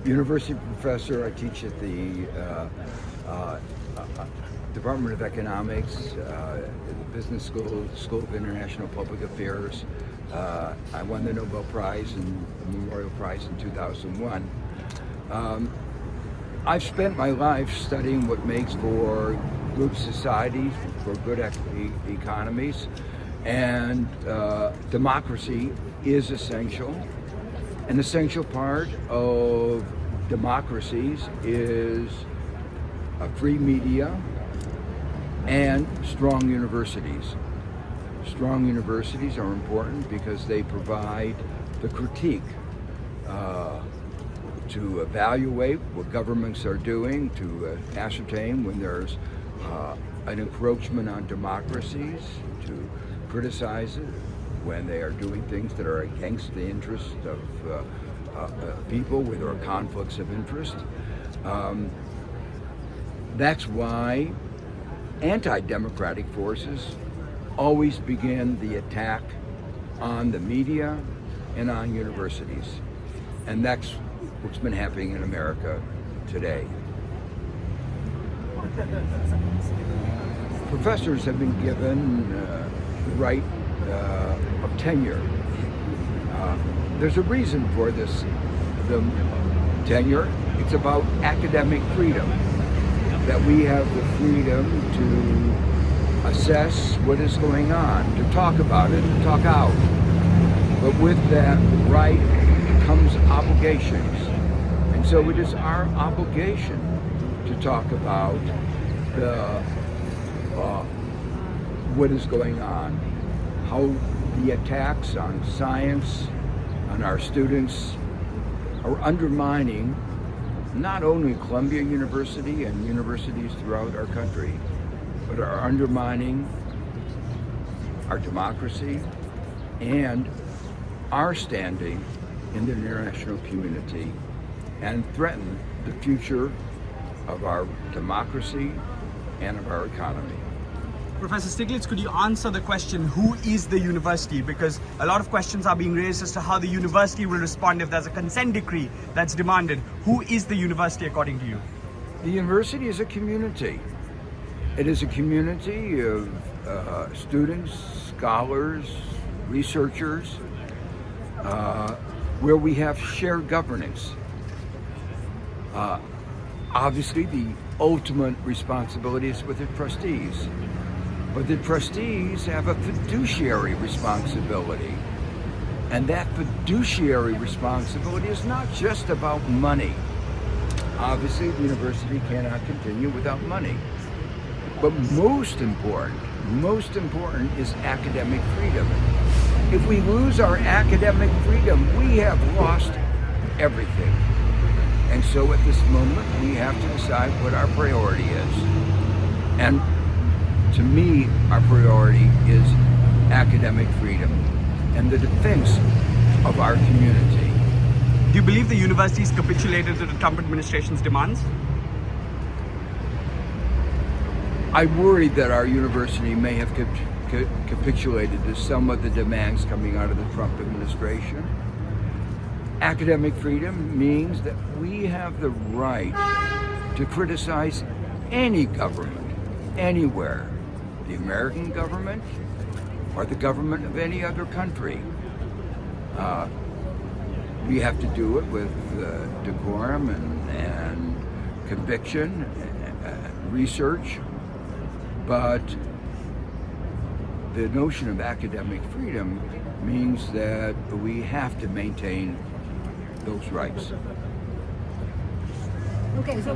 university professor. I teach at the Department of Economics, the Business School, School of International Public Affairs. I won the Nobel Prize and the Memorial Prize in 2001. I've spent my life studying what makes for good societies, for good economies, and democracy is essential. An essential part of democracies is a free media and strong universities. Strong universities are important because they provide the critique to evaluate what governments are doing, to ascertain when there's an encroachment on democracies, to criticize it when they are doing things that are against the interest of people, where there are conflicts of interest. That's why anti-democratic forces always begin the attack on the media and on universities. And that's what's been happening in America today. Professors have been given the right of tenure. There's a reason for this, the tenure. It's about academic freedom, that we have the freedom to assess what is going on, to talk about it, to talk out. But with that right comes obligations. And so it is our obligation to talk about what is going on, how the attacks on science, on our students, are undermining not only Columbia University and universities throughout our country, but are undermining our democracy and our standing in the international community, and threaten the future of our democracy and of our economy. Professor Stiglitz, could you answer the question, who is the university? Because a lot of questions are being raised as to how the university will respond if there's a consent decree that's demanded. Who is the university according to you? The university is a community. It is a community of students, scholars, researchers, where we have shared governance. Obviously, the ultimate responsibility is with the trustees. But the trustees have a fiduciary responsibility. And that fiduciary responsibility is not just about money. Obviously, the university cannot continue without money. But most important is academic freedom. If we lose our academic freedom, we have lost everything. And so at this moment, we have to decide what our priority is. And to me, our priority is academic freedom and the defense of our community. Do you believe the university's capitulated to the Trump administration's demands? I worry that our university may have capitulated to some of the demands coming out of the Trump administration. Academic freedom means that we have the right to criticize any government, anywhere, the American government or the government of any other country. We have to do it with decorum and conviction, research, but the notion of academic freedom means that we have to maintain those rights. Okay, so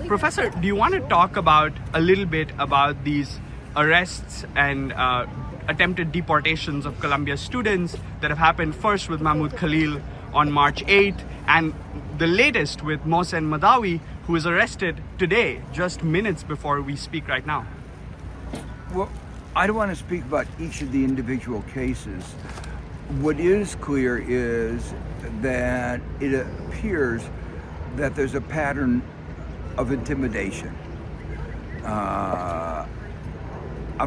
Professor, do you want to talk about a little bit about these arrests and attempted deportations of Columbia students that have happened first with Mahmoud Khalil on March 8th and the latest with Mohsen Madawi, who is arrested today, just minutes before we speak right now? Well, I don't want to speak about each of the individual cases. What is clear is that it appears that there's a pattern of intimidation. A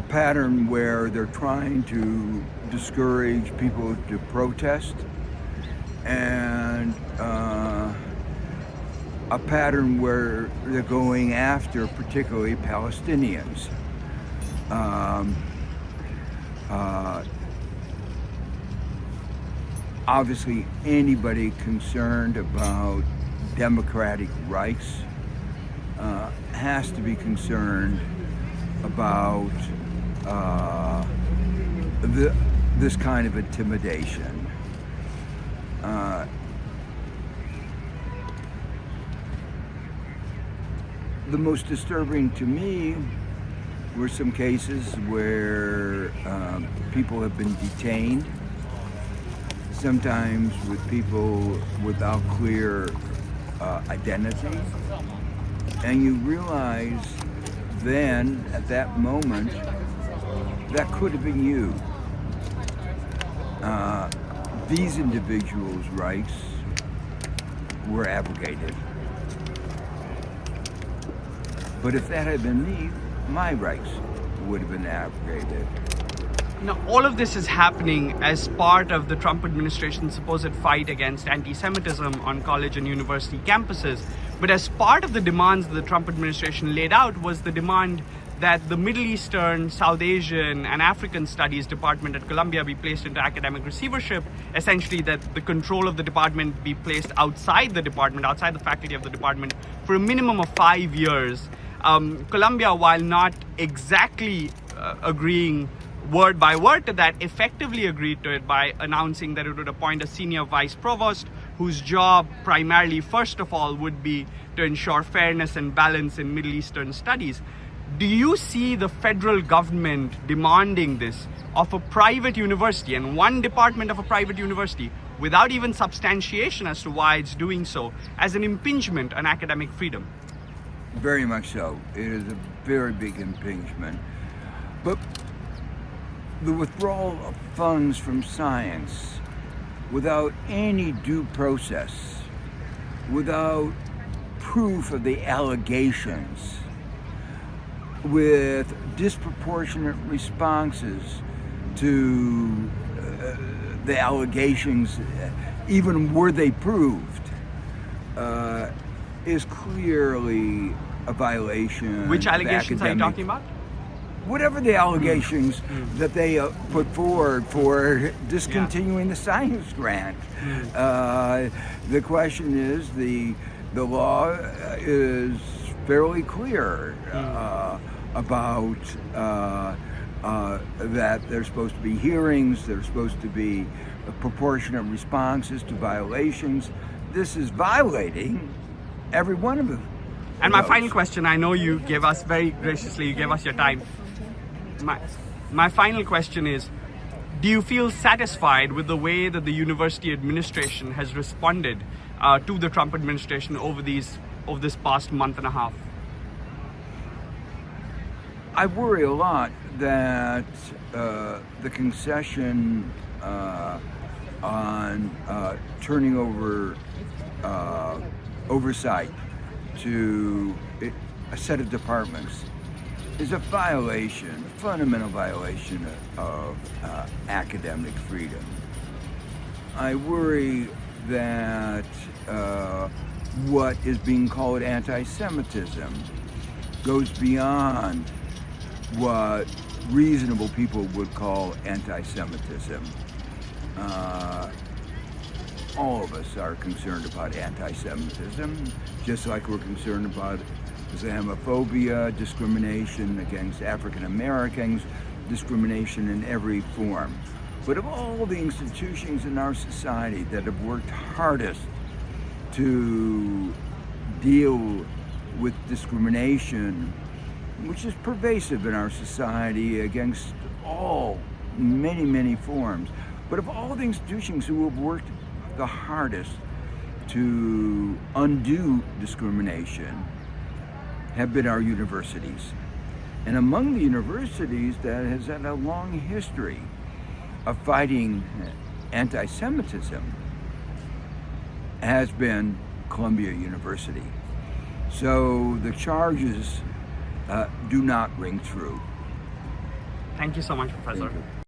pattern where they're trying to discourage people to protest, and a pattern where they're going after particularly Palestinians. Obviously, anybody concerned about democratic rights has to be concerned about this kind of intimidation. The most disturbing to me were some cases where people have been detained, sometimes with people without clear identity, and you realize then, at that moment, that could have been you. These individuals' rights were abrogated. But if that had been me, my rights would have been abrogated. Now, all of this is happening as part of the Trump administration's supposed fight against anti-Semitism on college and university campuses. But as part of the demands that the Trump administration laid out was the demand that the Middle Eastern, South Asian, and African Studies Department at Columbia be placed into academic receivership, essentially that the control of the department be placed outside the department, outside the faculty of the department, for a minimum of 5 years. Columbia, while not exactly agreeing word by word to that, effectively agreed to it by announcing that it would appoint a senior vice provost whose job primarily, first of all, would be to ensure fairness and balance in Middle Eastern studies. Do you see the federal government demanding this of a private university and one department of a private university without even substantiation as to why it's doing so as an impingement on academic freedom? Very much so. It is a very big impingement. But the withdrawal of funds from science without any due process, without proof of the allegations, with disproportionate responses to the allegations, even were they proved, is clearly a violation. Which allegations are you talking about? Whatever the allegations that they put forward for discontinuing the science grant. The question is, the law is fairly clear about that there's supposed to be hearings, there's supposed to be proportionate responses to violations. This is violating every one of them. And my final question, I know you gave us very graciously, you gave us your time. My final question is, do you feel satisfied with the way that the university administration has responded to the Trump administration over this past month and a half? I worry a lot that the concession on turning over oversight to a set of departments is a violation, a fundamental violation of academic freedom. I worry that what is being called anti-Semitism goes beyond what reasonable people would call anti-Semitism. All of us are concerned about anti-Semitism, just like we're concerned about Islamophobia, discrimination against African Americans, discrimination in every form. But of all the institutions in our society that have worked hardest to deal with discrimination, which is pervasive in our society against many forms, but of all the institutions who have worked the hardest to undo discrimination have been our universities. And among the universities that has had a long history of fighting anti-Semitism has been Columbia University. So the charges do not ring true. Thank you so much, Professor. Thank you.